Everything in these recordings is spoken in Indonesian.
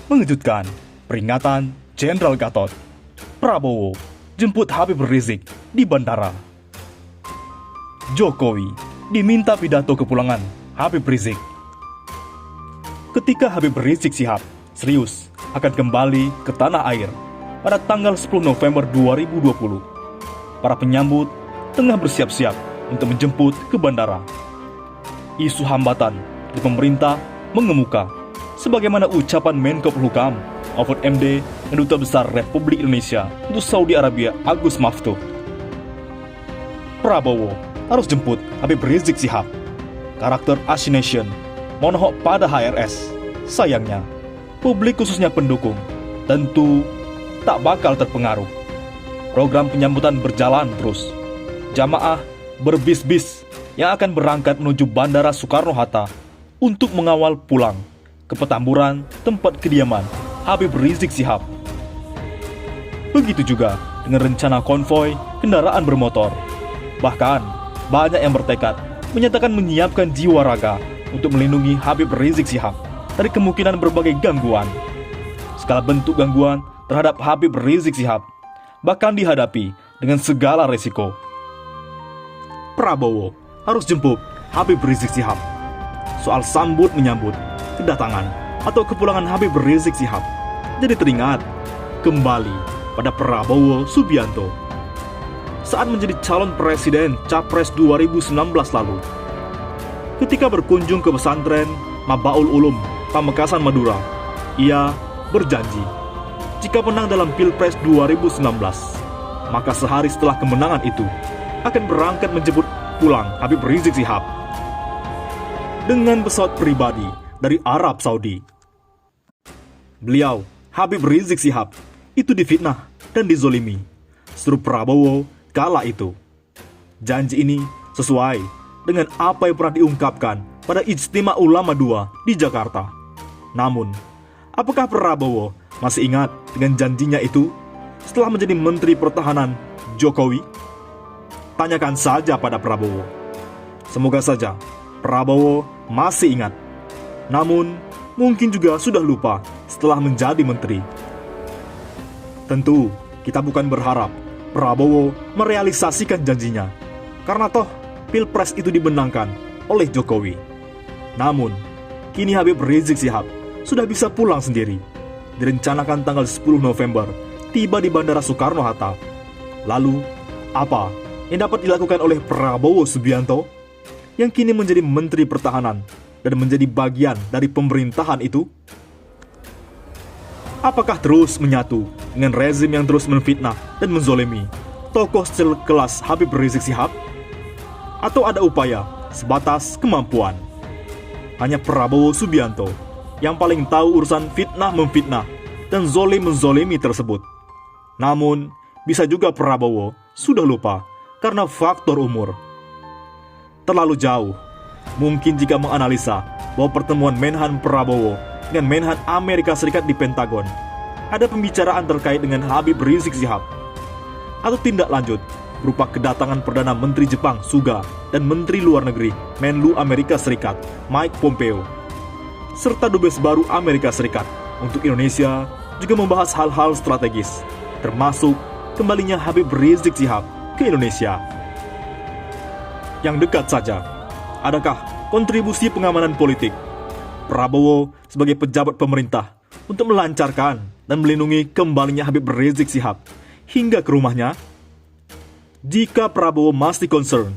Mengejutkan, peringatan Jenderal Gatot. Prabowo jemput Habib Rizik di bandara. Jokowi diminta pidato kepulangan Habib Rizik. Ketika Habib Rizik Syihab serius akan kembali ke tanah air pada tanggal 10 November 2020, para penyambut tengah bersiap-siap untuk menjemput ke bandara. Isu hambatan di pemerintah mengemuka, sebagaimana ucapan Menko Polhukam Mahfud MD dan Duta Besar Republik Indonesia untuk Saudi Arabia Agus Maftuh. Prabowo harus jemput Habib Rizik Syihab. Karakter Assassination monohok pada HRS. Sayangnya, publik khususnya pendukung tentu tak bakal terpengaruh. Program penyambutan berjalan terus. Jamaah berbis-bis yang akan berangkat menuju Bandara Soekarno-Hatta untuk mengawal pulang ke Petamburan, tempat kediaman Habib Rizik Syihab. Begitu juga dengan rencana konvoi kendaraan bermotor. Bahkan, banyak yang bertekad menyatakan menyiapkan jiwa raga untuk melindungi Habib Rizik Syihab dari kemungkinan berbagai gangguan. Segala bentuk gangguan terhadap Habib Rizik Syihab bahkan dihadapi dengan segala resiko. Prabowo harus jemput Habib Rizik Syihab. Soal sambut menyambut, kedatangan atau kepulangan Habib Rizik Syihab jadi teringat kembali pada Prabowo Subianto saat menjadi calon presiden Capres 2019 lalu. Ketika berkunjung ke pesantren Mabaul Ulum Pamekasan Madura, ia berjanji jika menang dalam Pilpres 2019, maka sehari setelah kemenangan itu akan berangkat menjemput pulang Habib Rizik Syihab dengan pesawat pribadi dari Arab Saudi. Beliau, Habib Rizik Syihab, itu difitnah dan dizolimi, seru Prabowo kala itu. Janji ini sesuai dengan apa yang pernah diungkapkan pada Ijtima Ulama II di Jakarta. Namun, apakah Prabowo masih ingat dengan janjinya itu setelah menjadi Menteri Pertahanan Jokowi? Tanyakan saja pada Prabowo. Semoga saja Prabowo masih ingat. Namun, mungkin juga sudah lupa setelah menjadi menteri. Tentu, kita bukan berharap Prabowo merealisasikan janjinya, karena toh Pilpres itu dimenangkan oleh Jokowi. Namun, kini Habib Rizik Syihab sudah bisa pulang sendiri. Direncanakan tanggal 10 November tiba di Bandara Soekarno-Hatta. Lalu, apa yang dapat dilakukan oleh Prabowo Subianto yang kini menjadi Menteri Pertahanan dan menjadi bagian dari pemerintahan itu? Apakah terus menyatu dengan rezim yang terus menfitnah dan menzolimi tokoh sekelas Habib Rizik Syihab? Atau ada upaya sebatas kemampuan? Hanya Prabowo Subianto yang paling tahu urusan fitnah-memfitnah dan zolim-menzolimi tersebut. Namun, bisa juga Prabowo sudah lupa karena faktor umur. Terlalu jauh, mungkin jika menganalisa bahwa pertemuan Menhan Prabowo dengan Menhan Amerika Serikat di Pentagon ada pembicaraan terkait dengan Habib Rizik Syihab, atau tindak lanjut berupa kedatangan Perdana Menteri Jepang Suga dan Menteri Luar Negeri Menlu Amerika Serikat Mike Pompeo serta Dubes baru Amerika Serikat untuk Indonesia juga membahas hal-hal strategis, termasuk kembalinya Habib Rizik Syihab ke Indonesia. Yang dekat saja, adakah kontribusi pengamanan politik Prabowo sebagai pejabat pemerintah untuk melancarkan dan melindungi kembalinya Habib Rizik Syihab hingga ke rumahnya? Jika Prabowo masih concern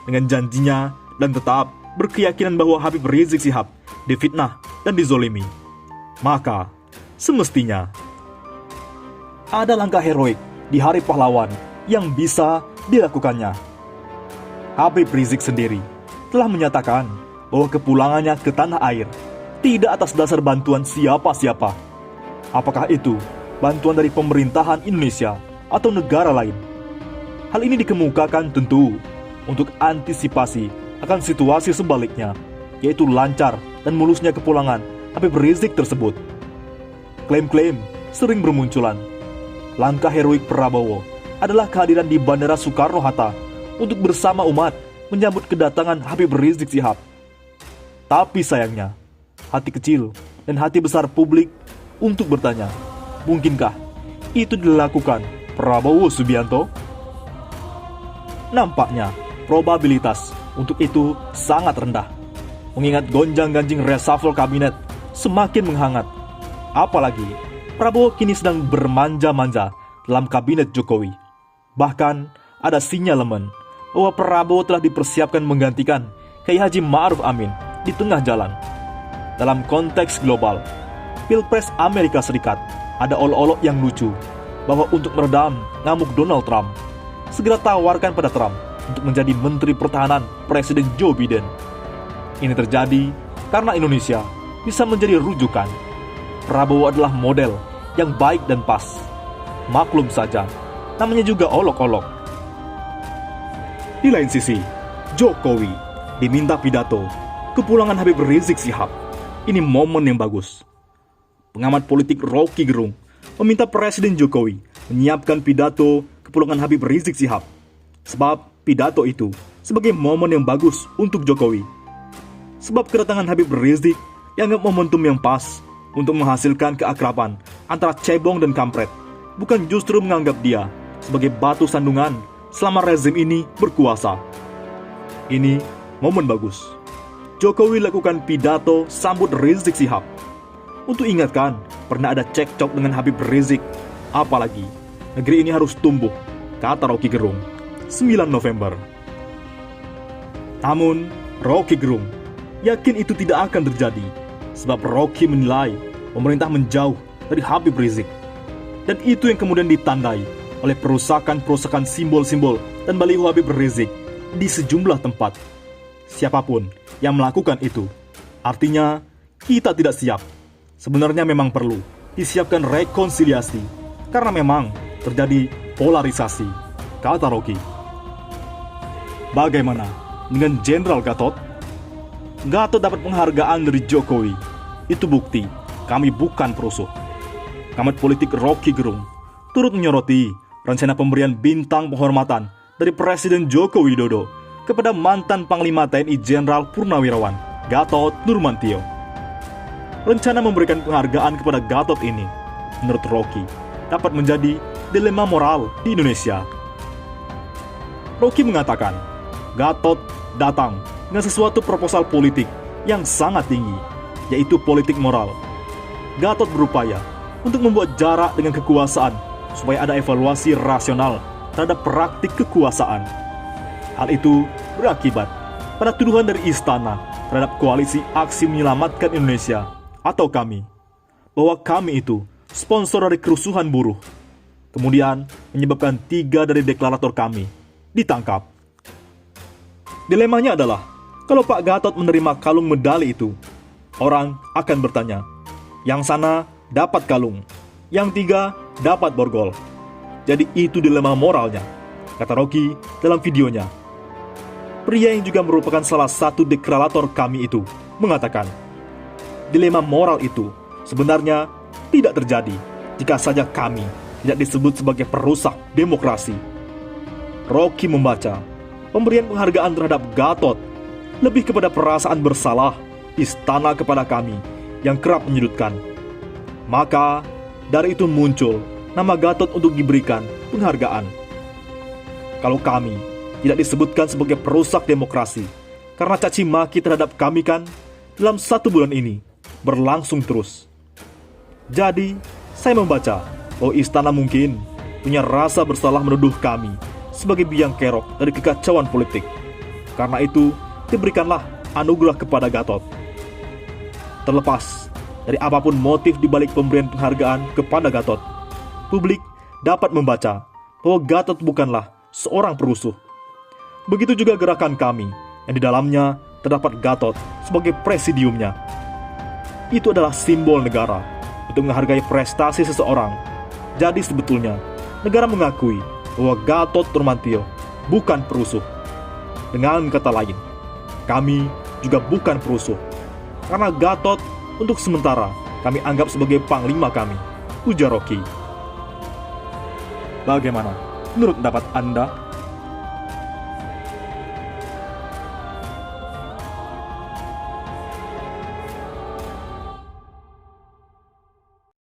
dengan janjinya dan tetap berkeyakinan bahwa Habib Rizik Syihab difitnah dan dizolimi, maka semestinya ada langkah heroik di Hari Pahlawan yang bisa dilakukannya. Habib Rizik sendiri telah menyatakan bahwa kepulangannya ke tanah air tidak atas dasar bantuan siapa-siapa. Apakah itu bantuan dari pemerintahan Indonesia atau negara lain? Hal ini dikemukakan tentu untuk antisipasi akan situasi sebaliknya, yaitu lancar dan mulusnya kepulangan Habib Rizik tersebut. Klaim-klaim sering bermunculan. Langkah heroik Prabowo adalah kehadiran di Bandara Soekarno-Hatta untuk bersama umat menyambut kedatangan Habib Rizik Syihab. Tapi sayangnya, hati kecil dan hati besar publik untuk bertanya, mungkinkah itu dilakukan Prabowo Subianto? Nampaknya probabilitas untuk itu sangat rendah, mengingat gonjang-ganjing reshuffle kabinet semakin menghangat. Apalagi Prabowo kini sedang bermanja-manja dalam kabinet Jokowi. Bahkan ada sinyalemen bahwa Prabowo telah dipersiapkan menggantikan Kiai Haji Ma'ruf Amin di tengah jalan. Dalam konteks global, Pilpres Amerika Serikat ada olok-olok yang lucu bahwa untuk meredam ngamuk Donald Trump, segera tawarkan pada Trump untuk menjadi Menteri Pertahanan Presiden Joe Biden. Ini terjadi karena Indonesia bisa menjadi rujukan. Prabowo adalah model yang baik dan pas. Maklum saja, namanya juga olok-olok. Di lain sisi, Jokowi diminta pidato kepulangan Habib Rizik Syihab. Ini momen yang bagus. Pengamat politik Rocky Gerung meminta Presiden Jokowi menyiapkan pidato kepulangan Habib Rizik Syihab, sebab pidato itu sebagai momen yang bagus untuk Jokowi. Sebab kedatangan Habib Rizik dianggap momentum yang pas untuk menghasilkan keakraban antara cebong dan kampret, bukan justru menganggap dia sebagai batu sandungan selama rezim ini berkuasa. Ini momen bagus. Jokowi lakukan pidato sambut Rizik Syihab untuk ingatkan pernah ada cekcok dengan Habib Rizik. Apalagi negeri ini harus tumbuh, kata Rocky Gerung 9 November. Namun Rocky Gerung yakin itu tidak akan terjadi, sebab Rocky menilai pemerintah menjauh dari Habib Rizik. Dan itu yang kemudian ditandai oleh perusakan simbol-simbol dan baliho Habib Rizik di sejumlah tempat. Siapapun yang melakukan itu, artinya kita tidak siap. Sebenarnya memang perlu disiapkan rekonsiliasi, karena memang terjadi polarisasi, kata Rocky. Bagaimana dengan Jenderal Gatot? Gatot dapat penghargaan dari Jokowi. Itu bukti kami bukan perusuh. Pengamat politik Rocky Gerung turut menyoroti rencana pemberian bintang penghormatan dari Presiden Joko Widodo kepada mantan Panglima TNI Jenderal Purnawirawan Gatot Nurmantio. Rencana memberikan penghargaan kepada Gatot ini, menurut Rocky, dapat menjadi dilema moral di Indonesia. Rocky mengatakan, Gatot datang dengan sesuatu proposal politik yang sangat tinggi, yaitu politik moral. Gatot berupaya untuk membuat jarak dengan kekuasaan supaya ada evaluasi rasional terhadap praktik kekuasaan. Hal itu berakibat pada tuduhan dari istana terhadap koalisi aksi menyelamatkan Indonesia atau kami, bahwa kami itu sponsor dari kerusuhan buruh. Kemudian menyebabkan 3 dari deklarator kami ditangkap. Dilemanya adalah, kalau Pak Gatot menerima kalung medali itu, orang akan bertanya, yang sana dapat kalung, yang 3 dapat borgol. Jadi itu dilema moralnya, kata Rocky dalam videonya. Pria yang juga merupakan salah satu deklarator kami itu mengatakan, dilema moral itu sebenarnya tidak terjadi jika saja kami tidak disebut sebagai perusak demokrasi. Rocky membaca pemberian penghargaan terhadap Gatot lebih kepada perasaan bersalah istana kepada kami yang kerap menyudutkan. Maka dari itu muncul nama Gatot untuk diberikan penghargaan. Kalau kami tidak disebutkan sebagai perusak demokrasi karena caci maki terhadap kami kan dalam 1 bulan ini berlangsung terus. Jadi, saya membaca bahwa istana mungkin punya rasa bersalah menuduh kami sebagai biang kerok dari kekacauan politik. Karena itu, diberikanlah anugerah kepada Gatot. Terlepas dari apapun motif dibalik pemberian penghargaan kepada Gatot, publik dapat membaca bahwa Gatot bukanlah seorang perusuh. Begitu juga gerakan kami yang di dalamnya terdapat Gatot sebagai presidiumnya. Itu adalah simbol negara untuk menghargai prestasi seseorang. Jadi sebetulnya negara mengakui bahwa Gatot Nurmantio bukan perusuh. Dengan kata lain, kami juga bukan perusuh, karena Gatot untuk sementara kami anggap sebagai panglima kami, ujar Rocky. Bagaimana menurut pendapat Anda?